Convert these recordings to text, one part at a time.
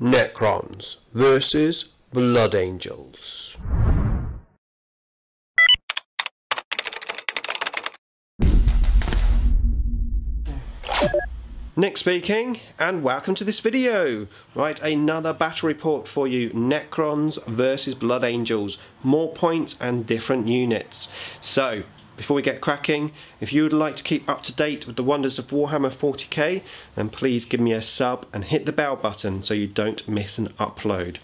Necrons versus Blood Angels. Nick speaking, and welcome to this video. Right, another battle report for you. Necrons versus Blood Angels. More points and different units. So, before we get cracking, if you would like to keep up to date with the wonders of Warhammer 40k, then please give me a sub and hit the bell button so you don't miss an upload.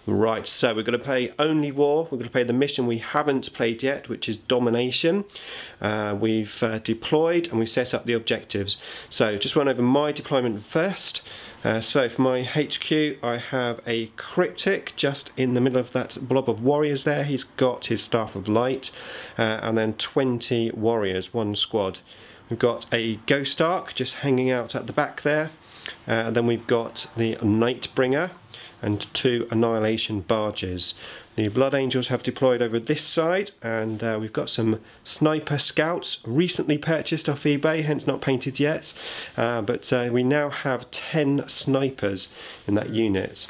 Right, so we're going to play Only War. We're going to play the mission we haven't played yet, which is Domination. We've deployed and we've set up the objectives. So just run over my deployment first. So for my HQ, I have a cryptic just in the middle of that blob of warriors there. He's got his Staff of Light, and then 20 warriors, one squad. We've got a Ghost Ark just hanging out at the back there. And then we've got the Nightbringer and 2 Annihilation Barges. The Blood Angels have deployed over this side, and we've got some Sniper Scouts recently purchased off eBay, hence not painted yet, but we now have 10 snipers in that unit.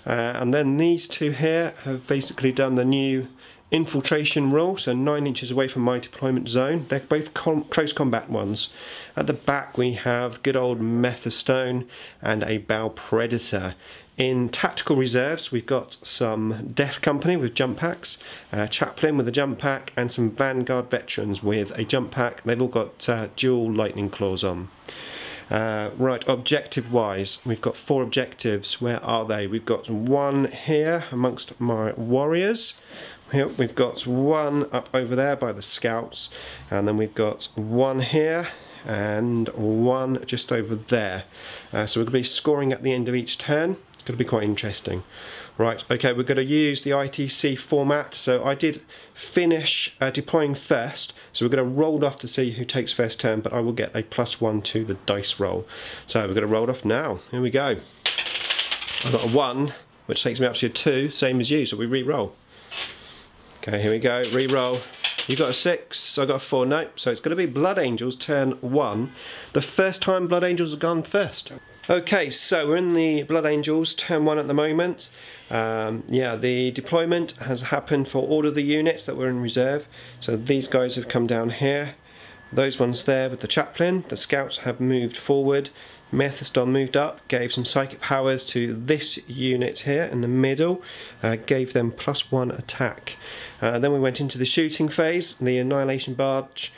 And then these two here have basically done the new infiltration rule, so 9 inches away from my deployment zone. They're both close combat ones. At the back we have good old Methystone and a Bow Predator. In tactical reserves we've got some Death Company with jump packs, Chaplain with a jump pack, and some Vanguard veterans with a jump pack. They've all got dual lightning claws on. Right, objective wise, we've got 4 objectives. Where are they? We've got one here amongst my warriors. Here we've got one up over there by the scouts, and then we've got one here and one just over there. So we're going to be scoring at the end of each turn. It's going to be quite interesting. Right, okay, we're going to use the ITC format. So I did finish deploying first, so we're going to roll off to see who takes first turn, but I will get a +1 to the dice roll. So we're going to roll off now. Here we go. I've got a 1, which takes me up to a 2, same as you, so we re-roll. Okay, here we go, re-roll. You got a 6, I got a 4, no. So it's going to be Blood Angels turn 1. The first time Blood Angels have gone first. Okay, so we're in the Blood Angels turn 1 at the moment. Yeah, the deployment has happened for all of the units that were in reserve. So these guys have come down here. Those ones there with the Chaplain. The Scouts have moved forward. Methystone moved up, gave some psychic powers to this unit here in the middle, gave them +1 attack. Then we went into the shooting phase. The Annihilation Barge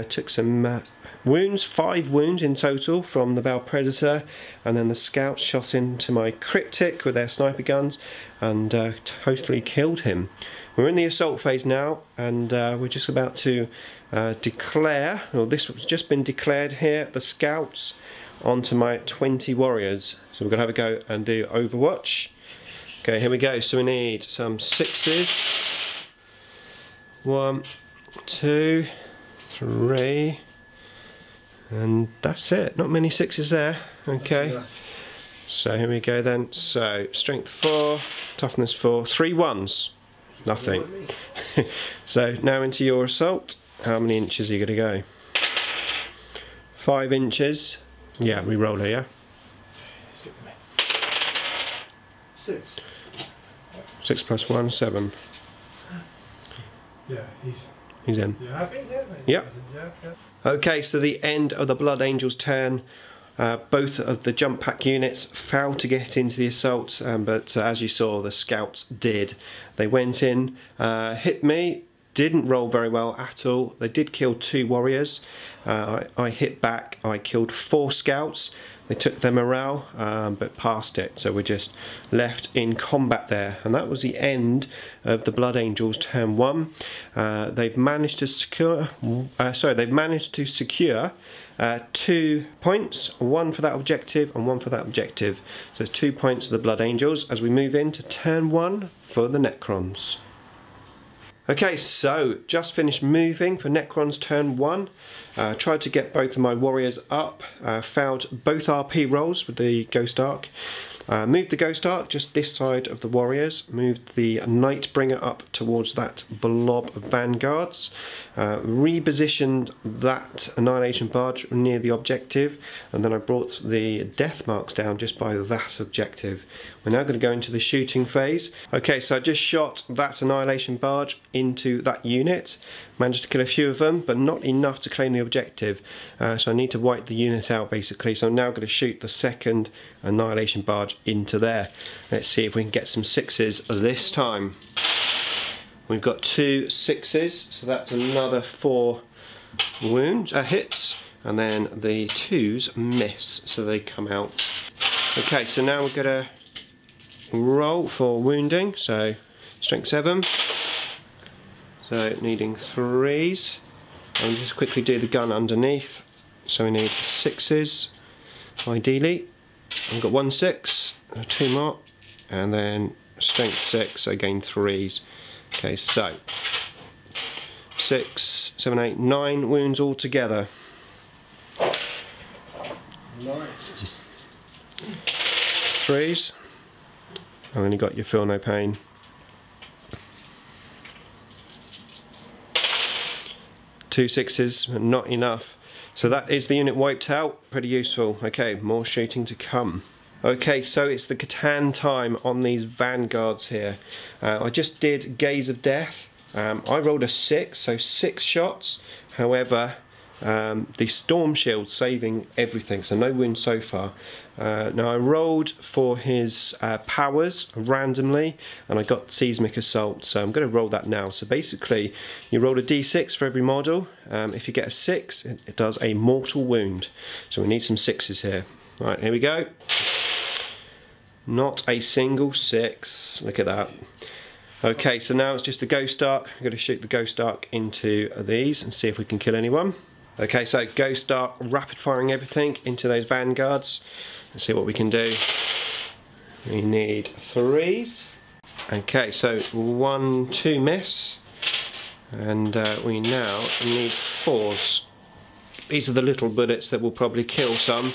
took some wounds, 5 wounds in total from the Bow Predator, and then the Scouts shot into my cryptic with their sniper guns and totally killed him. We're in the assault phase now, and we're just about to declare, or this has just been declared here, the Scouts onto my 20 warriors. So we're going to have a go and do Overwatch. Okay, here we go. So we need some 6s. 1, 2, 3, and that's it. Not many 6s there. Okay. So here we go then. So strength 4, toughness 4, 3 1s. Nothing. So now into your assault. How many inches are you going to go? 5 inches. Yeah, re-roll here, yeah? 6. 6 + 1, 7. Yeah, he's in. You happy? Yeah. Yep. Yeah. Okay, so the end of the Blood Angels turn. Both of the jump pack units failed to get into the assault, but as you saw, the Scouts did. They went in, hit me. Didn't roll very well at all. They did kill 2 warriors. I hit back. I killed 4 scouts. They took their morale, but passed it. So we're just left in combat there, and that was the end of the Blood Angels turn 1. They've managed to secure. They've managed to secure 2 points, 1 for that objective and 1 for that objective. So it's 2 points for the Blood Angels as we move into turn 1 for the Necrons. Okay, so just finished moving for Necrons turn 1. Tried to get both of my warriors up, failed both RP rolls with the Ghost Ark. Moved the Ghost Ark just this side of the warriors, moved the Nightbringer up towards that blob of vanguards, repositioned that Annihilation Barge near the objective, and then I brought the death marks down just by that objective. We're now going to go into the shooting phase. Okay, so I just shot that Annihilation Barge into that unit, managed to kill a few of them, but not enough to claim the objective, so I need to wipe the unit out basically. So I'm now going to shoot the second Annihilation Barge into there. Let's see if we can get some 6s this time. We've got 2 6s, so that's another 4 wounds, hits, and then the 2s miss, so they come out. Okay, so now we're going to roll for wounding, so strength 7, so needing 3s, and just quickly do the gun underneath, so we need 6s ideally. I've got 1 6, 2 more, and then strength 6, so again 3s. Okay, so 6, 7, 8, 9 wounds altogether. Nice. 3s. And then you got your feel no pain. 2 6s, but not enough. So that is the unit wiped out. Pretty useful. Okay, more shooting to come. Okay, so it's the Catan time on these vanguards here. I just did Gaze of Death. I rolled a 6, so 6 shots. However, the Storm Shield saving everything, so no wounds so far. Now I rolled for his powers randomly, and I got Seismic Assault, so I'm going to roll that now. So basically, you roll a d6 for every model. If you get a 6, it does a mortal wound. So we need some 6s here. Right, here we go. Not a single 6. Look at that. Okay, so now it's just the Ghost Ark. I'm going to shoot the Ghost Ark into these and see if we can kill anyone. Okay, so Ghost Ark rapid firing everything into those vanguards. Let's see what we can do. We need 3s. Okay, so 1, 2 miss. And we now need 4s. These are the little bullets that will probably kill some.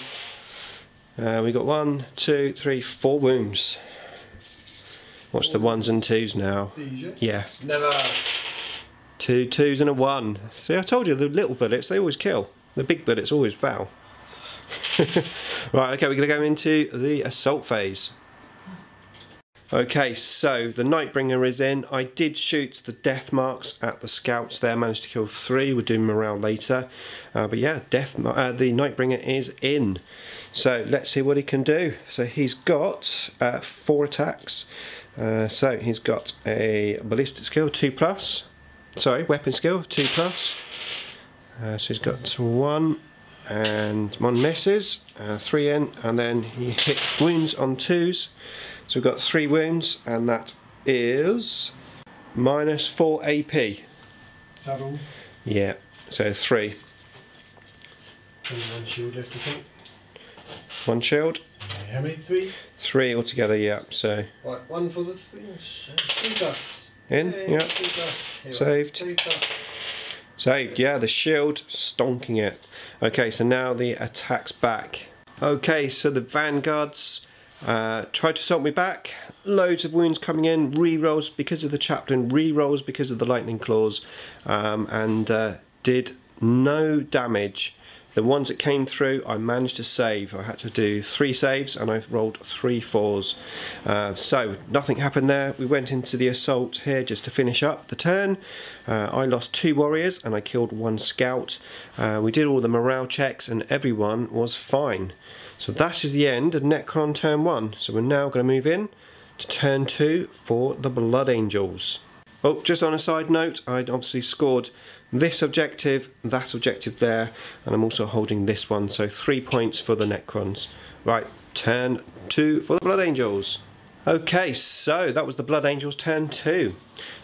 We got 1, 2, 3, 4 wounds. What's the 1s and 2s now? Yeah. Never. 2 2s and a 1. See, I told you the little bullets, they always kill. The big bullets always foul. Right, okay, we're going to go into the assault phase. Okay, so the Nightbringer is in. I did shoot the death marks at the scouts there, managed to kill 3. We'll do morale later. But yeah, the Nightbringer is in. So let's see what he can do. So he's got 4 attacks. So he's got a ballistic skill 2+. Sorry, weapon skill 2+. So he's got 1 and 1 misses, 3 in, and then he hit wounds on 2s. So we've got 3 wounds, and that is -4 AP. Saddle. Yeah, so 3. And 1 shield left, I think. 1 shield. How many? 3? 3 altogether, yeah. So Right, 1 for the 3+. in, Hey, yeah. 3+. Saved. 3+. Saved, yeah, the shield, stonking it. Okay, so now the attack's back. Okay, so the vanguards tried to assault me back. Loads of wounds coming in, re-rolls because of the chaplain, re-rolls because of the lightning claws, and did no damage. The ones that came through, I managed to save. I had to do 3 saves, and I rolled 3 4s. So nothing happened there. We went into the assault here just to finish up the turn. I lost 2 warriors, and I killed 1 scout. We did all the morale checks, and everyone was fine. So that is the end of Necron turn 1. So we're now going to move in to turn 2 for the Blood Angels. Oh, just on a side note, I'd obviously scored this objective, that objective there, and I'm also holding this one, so 3 points for the Necrons. Right, turn 2 for the Blood Angels. Okay, so that was the Blood Angels turn 2.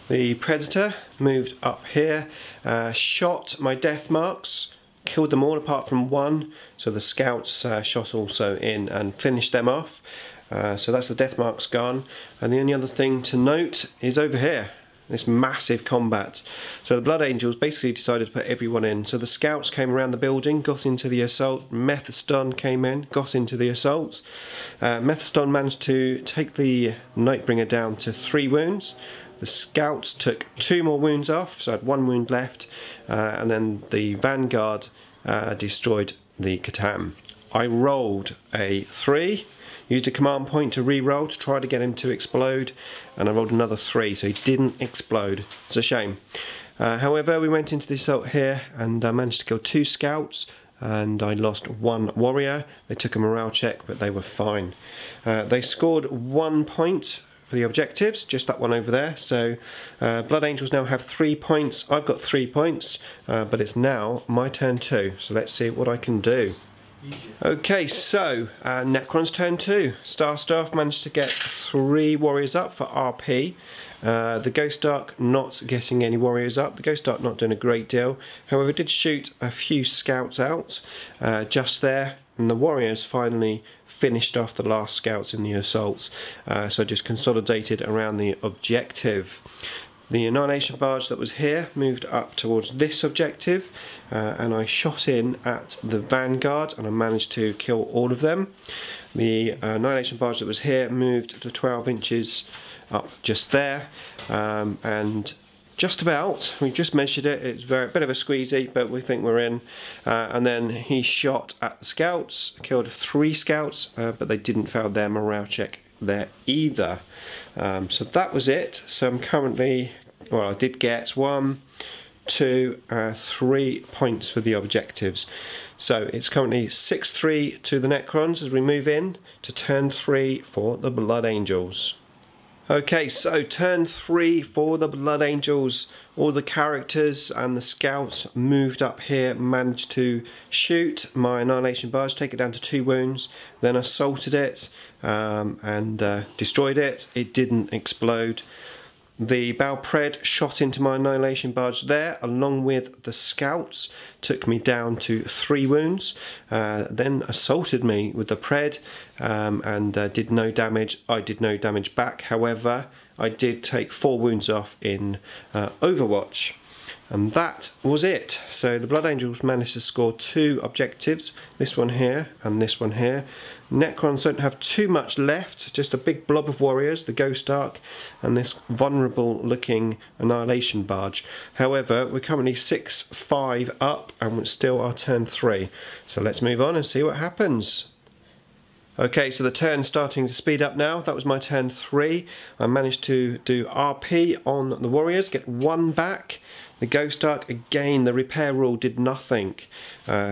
The Predator moved up here, shot my death marks, killed them all apart from 1, so the scouts shot also in and finished them off. So that's the death marks gone, and the only other thing to note is over here. this massive combat. So the Blood Angels basically decided to put everyone in. So the scouts came around the building, got into the assault. Mephiston came in, got into the assault. Mephiston managed to take the Nightbringer down to 3 wounds. The scouts took 2 more wounds off, so I had 1 wound left, and then the Vanguard destroyed the Catan. I rolled a 3, used a command point to re-roll to try to get him to explode, and I rolled another 3, so he didn't explode. It's a shame. However, we went into the assault here, and I managed to kill 2 scouts, and I lost 1 warrior. They took a morale check, but they were fine. They scored 1 point for the objectives, just that one over there. So Blood Angels now have 3 points. I've got 3 points, but it's now my turn 2. So let's see what I can do. Okay, so Necron's turn 2. Star Staff managed to get 3 warriors up for RP. The Ghost Ark not getting any warriors up. The Ghost Ark not doing a great deal. However, did shoot a few scouts out just there. And the warriors finally finished off the last scouts in the assaults, so just consolidated around the objective. The Annihilation Barge that was here moved up towards this objective, and I shot in at the Vanguard and I managed to kill all of them. The Annihilation Barge that was here moved to 12 inches up just there, and just about, we just measured it, it's a bit of a squeezy, but we think we're in. And then he shot at the scouts, killed 3 scouts, but they didn't fail their morale check there either. So that was it. So I'm currently, well, I did get 1, 2, 3 points for the objectives. So it's currently 6-3 to the Necrons as we move in to turn 3 for the Blood Angels. Okay, so turn 3 for the Blood Angels. All the characters and the scouts moved up here, managed to shoot my Annihilation Barge, take it down to 2 wounds, then assaulted it and destroyed it. It didn't explode. The Balpred shot into my Annihilation Barge there, along with the scouts, took me down to 3 wounds, then assaulted me with the Pred and did no damage. I did no damage back, however, I did take 4 wounds off in Overwatch. And that was it. So the Blood Angels managed to score 2 objectives, this one here and this one here. Necrons don't have too much left, just a big blob of warriors, the Ghost Ark, and this vulnerable looking Annihilation Barge. However, we're currently 6-5 up and we're still our turn 3. So let's move on and see what happens. Okay, so the turn's starting to speed up now. That was my turn 3. I managed to do RP on the warriors, get 1 back. The Ghost Ark, again, the repair rule did nothing.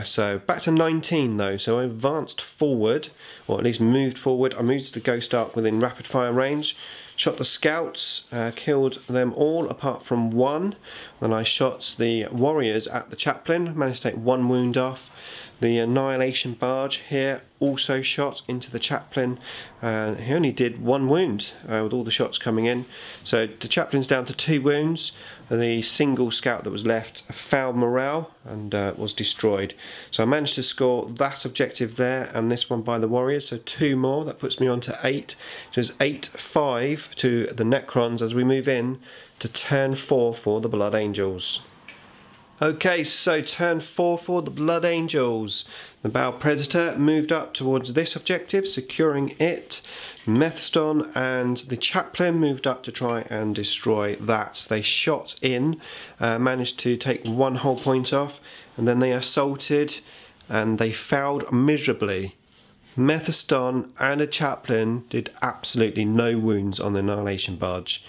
So back to 19 though, so I advanced forward, or at least moved forward. I moved the Ghost Ark within rapid fire range, shot the scouts, killed them all apart from 1. Then I shot the warriors at the chaplain, managed to take 1 wound off. The Annihilation Barge here also shot into the chaplain, and he only did 1 wound with all the shots coming in. So the chaplain's down to 2 wounds. The single scout that was left failed morale and was destroyed. So I managed to score that objective there and this one by the warriors, so 2 more. That puts me on to 8. So it's 8-5 to the Necrons as we move in to turn 4 for the Blood Angels. Okay, so turn 4 for the Blood Angels. The Bow Predator moved up towards this objective, securing it. Mephiston and the Chaplain moved up to try and destroy that. They shot in, managed to take 1 whole point off, and then they assaulted and they failed miserably. Mephiston and a Chaplain did absolutely no wounds on the Annihilation Barge.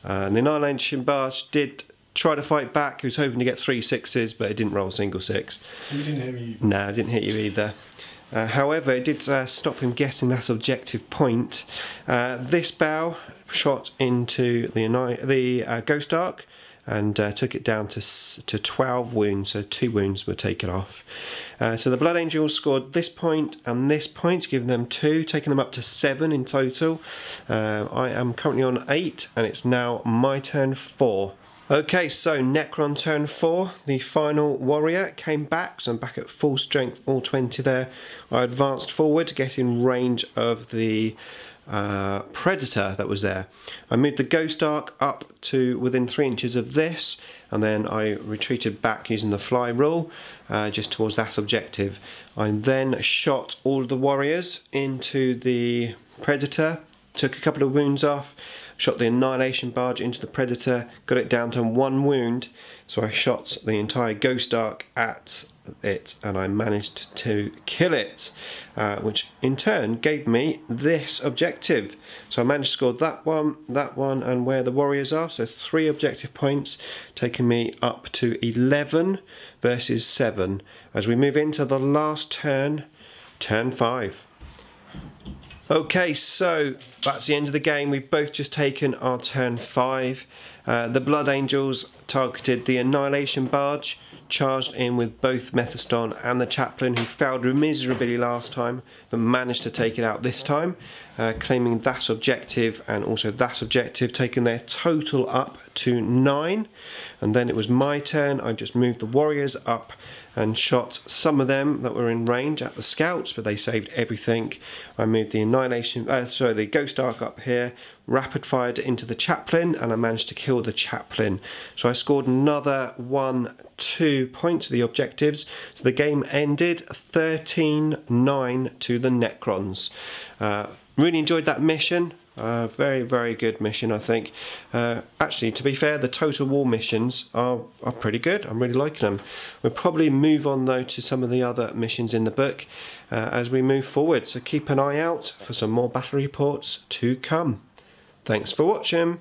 The Annihilation Barge did try to fight back. He was hoping to get 3 6s, but it didn't roll a single 6. So you didn't hit me? No, I didn't hit you either. However, it did stop him getting that objective point. This bow shot into the Ghost Ark and took it down to 12 wounds, so 2 wounds were taken off. So the Blood Angels scored this point and this point, giving them 2, taking them up to 7 in total. I am currently on 8 and it's now my turn 4. Okay, so Necron turn 4, the final warrior came back, so I'm back at full strength, all 20 there. I advanced forward to get in range of the predator that was there. I moved the Ghost Ark up to within 3 inches of this, and then I retreated back using the fly rule just towards that objective. I then shot all of the warriors into the predator, took a couple of wounds off, shot the Annihilation Barge into the predator, got it down to 1 wound, so I shot the entire Ghost Ark at it and I managed to kill it, which in turn gave me this objective. So I managed to score that one and where the warriors are, so 3 objective points, taking me up to 11 versus 7 as we move into the last turn, turn 5. Okay, so that's the end of the game. We've both just taken our turn 5. The Blood Angels targeted the Annihilation Barge, charged in with both Mephiston and the Chaplain, who failed miserably last time, but managed to take it out this time, claiming that objective and also that objective, taking their total up to 9. And then it was my turn. I just moved the warriors up and shot some of them that were in range at the scouts, but they saved everything. I moved the the Ghost Ark up here, rapid fired into the Chaplain, and I managed to kill the Chaplain. So I scored another 2 points of the objectives. So the game ended 13-9 to the Necrons. Really enjoyed that mission. Very, very good mission, I think. Actually, to be fair, the Total War missions are pretty good. I'm really liking them. We'll probably move on, though, to some of the other missions in the book as we move forward. So keep an eye out for some more battle reports to come. Thanks for watching.